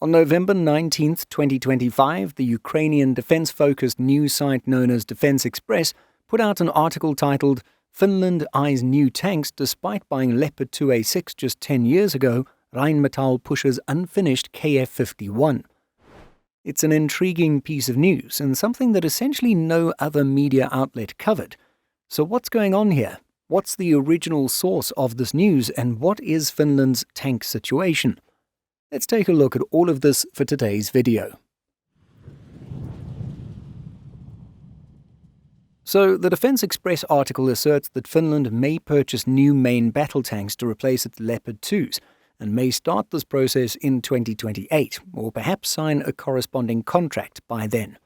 On November 19, 2025, the Ukrainian defense-focused news site known as Defense Express put out an article titled "Finland Eyes New Tanks Despite Buying Leopard 2A6 Just 10 Years Ago, Rheinmetall Pushes Unfinished KF51." It's an intriguing piece of news and something that essentially no other media outlet covered. So what's going on here? What's the original source of this news, and what is Finland's tank situation? Let's take a look at all of this for today's video. So, the Defense Express article asserts that Finland may purchase new main battle tanks to replace its Leopard 2s, and may start this process in 2028, or perhaps sign a corresponding contract by then.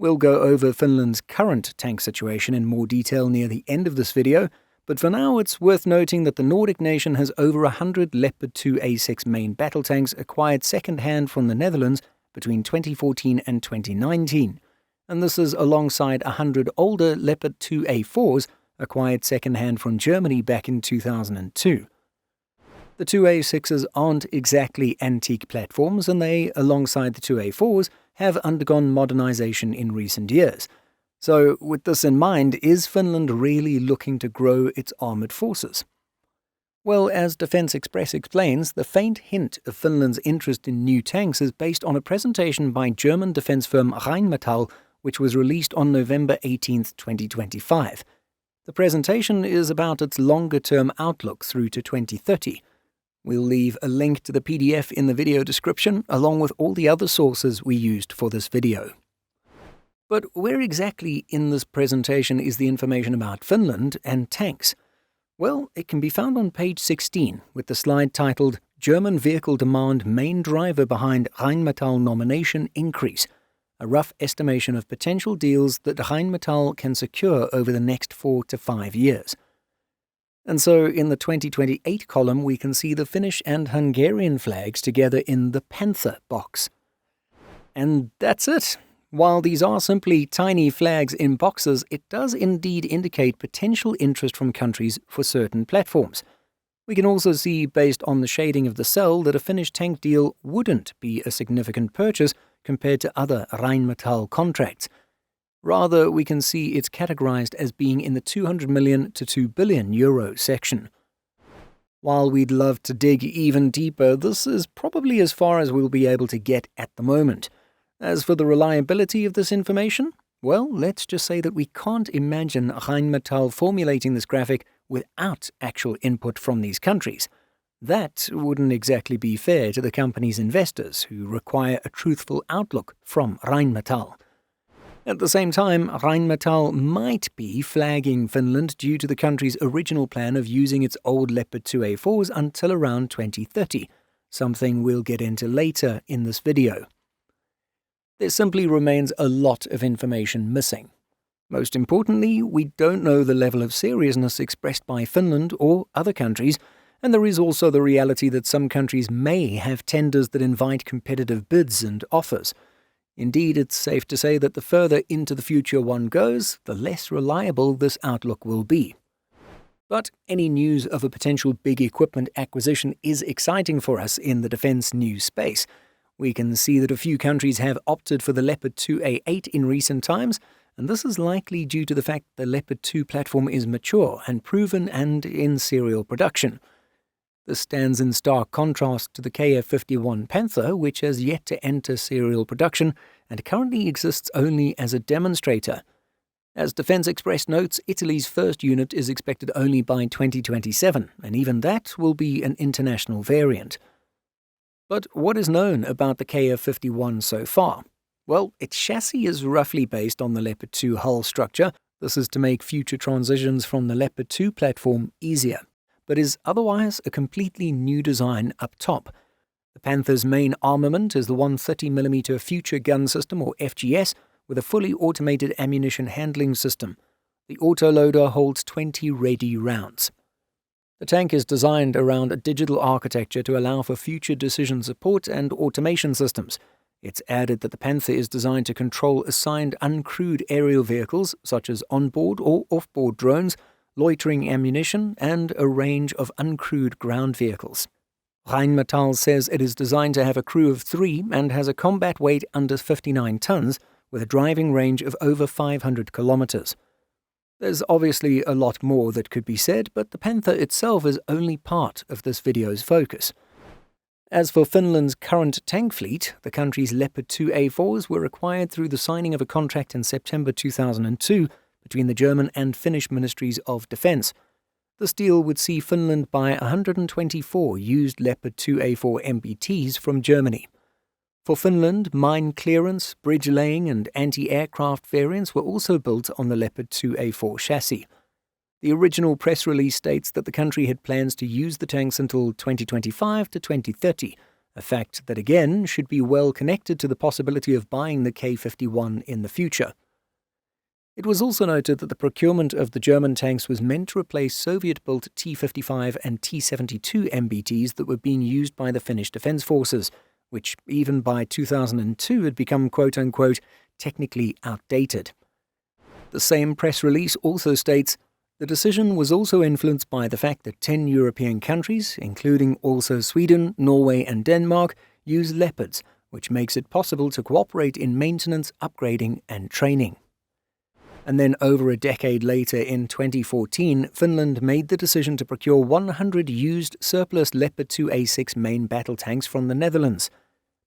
We'll go over Finland's current tank situation in more detail near the end of this video, but for now it's worth noting that the Nordic nation has over 100 Leopard 2A6 main battle tanks acquired second-hand from the Netherlands between 2014 and 2019, and this is alongside 100 older Leopard 2A4s acquired second-hand from Germany back in 2002. The 2A6s aren't exactly antique platforms, and they, alongside the 2A4s, have undergone modernization in recent years. So, with this in mind, is Finland really looking to grow its armoured forces? Well, as Defense Express explains, the faint hint of Finland's interest in new tanks is based on a presentation by German defence firm Rheinmetall, which was released on November 18, 2025. The presentation is about its longer-term outlook through to 2030. We'll leave a link to the PDF in the video description, along with all the other sources we used for this video. But where exactly in this presentation is the information about Finland and tanks? Well, it can be found on page 16, with the slide titled "German Vehicle Demand Main Driver Behind Rheinmetall Nomination Increase, a rough estimation of potential deals that Rheinmetall can secure over the next 4 to 5 years. And so, in the 2028 column, we can see the Finnish and Hungarian flags together in the Panther box. And that's it. While these are simply tiny flags in boxes, it does indeed indicate potential interest from countries for certain platforms. We can also see, based on the shading of the cell, that a Finnish tank deal wouldn't be a significant purchase compared to other Rheinmetall contracts. Rather, we can see it's categorized as being in the 200 million to 2 billion euro section. While we'd love to dig even deeper, this is probably as far as we'll be able to get at the moment. As for the reliability of this information, well, let's just say that we can't imagine Rheinmetall formulating this graphic without actual input from these countries. That wouldn't exactly be fair to the company's investors, who require a truthful outlook from Rheinmetall. At the same time, Rheinmetall might be flagging Finland due to the country's original plan of using its old Leopard 2A4s until around 2030, something we'll get into later in this video. There simply remains a lot of information missing. Most importantly, we don't know the level of seriousness expressed by Finland or other countries, and there is also the reality that some countries may have tenders that invite competitive bids and offers. Indeed, it's safe to say that the further into the future one goes, the less reliable this outlook will be. But any news of a potential big equipment acquisition is exciting for us in the defense news space. We can see that a few countries have opted for the Leopard 2A8 in recent times, and this is likely due to the fact the Leopard 2 platform is mature and proven and in serial production. This stands in stark contrast to the KF51 Panther, which has yet to enter serial production and currently exists only as a demonstrator. As Defense Express notes, Italy's first unit is expected only by 2027, and even that will be an international variant. But what is known about the KF51 so far? Well, its chassis is roughly based on the Leopard 2 hull structure. This is to make future transitions from the Leopard 2 platform easier, but is otherwise a completely new design up top. The Panther's main armament is the 130mm Future Gun System, or FGS, with a fully automated ammunition handling system. The autoloader holds 20 ready rounds. The tank is designed around a digital architecture to allow for future decision support and automation systems. It's added that the Panther is designed to control assigned uncrewed aerial vehicles, such as onboard or off-board drones, loitering ammunition, and a range of uncrewed ground vehicles. Rheinmetall says it is designed to have a crew of 3 and has a combat weight under 59 tons, with a driving range of over 500 kilometers. There's obviously a lot more that could be said, but the Panther itself is only part of this video's focus. As for Finland's current tank fleet, the country's Leopard 2A4s were acquired through the signing of a contract in September 2002 between the German and Finnish Ministries of Defence. This deal would see Finland buy 124 used Leopard 2A4 MBTs from Germany. For Finland, mine clearance, bridge laying and anti-aircraft variants were also built on the Leopard 2A4 chassis. The original press release states that the country had plans to use the tanks until 2025 to 2030, a fact that again should be well connected to the possibility of buying the K51 in the future. It was also noted that the procurement of the German tanks was meant to replace Soviet-built T-55 and T-72 MBTs that were being used by the Finnish Defence Forces, which even by 2002 had become quote-unquote technically outdated. The same press release also states, the decision was also influenced by the fact that 10 European countries, including also Sweden, Norway and Denmark, use Leopards, which makes it possible to cooperate in maintenance, upgrading and training. And then over a decade later, in 2014, Finland made the decision to procure 100 used surplus Leopard 2A6 main battle tanks from the Netherlands.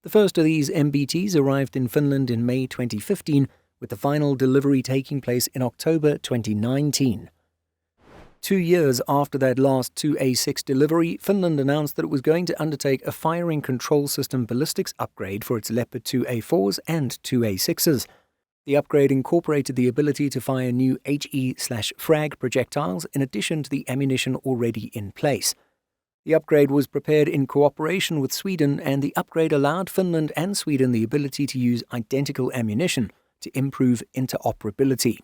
The first of these MBTs arrived in Finland in May 2015, with the final delivery taking place in October 2019. 2 years after that last 2A6 delivery, Finland announced that it was going to undertake a firing control system ballistics upgrade for its Leopard 2A4s and 2A6s. The upgrade incorporated the ability to fire new HE/frag projectiles in addition to the ammunition already in place. The upgrade was prepared in cooperation with Sweden, and the upgrade allowed Finland and Sweden the ability to use identical ammunition to improve interoperability.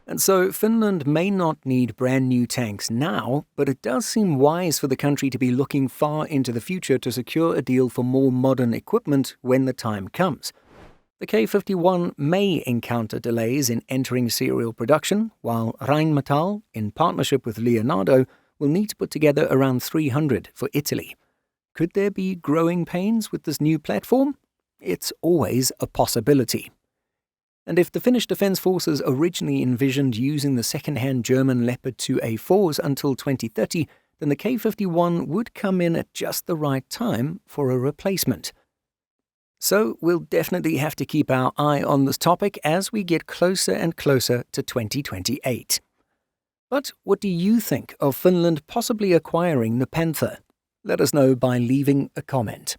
And so Finland may not need brand new tanks now, but it does seem wise for the country to be looking far into the future to secure a deal for more modern equipment when the time comes. The K51 may encounter delays in entering serial production, while Rheinmetall, in partnership with Leonardo, will need to put together around 300 for Italy. Could there be growing pains with this new platform? It's always a possibility. And if the Finnish Defence Forces originally envisioned using the second-hand German Leopard 2A4s until 2030, then the K51 would come in at just the right time for a replacement. So we'll definitely have to keep our eye on this topic as we get closer and closer to 2028. But what do you think of Finland possibly acquiring the Panther? Let us know by leaving a comment.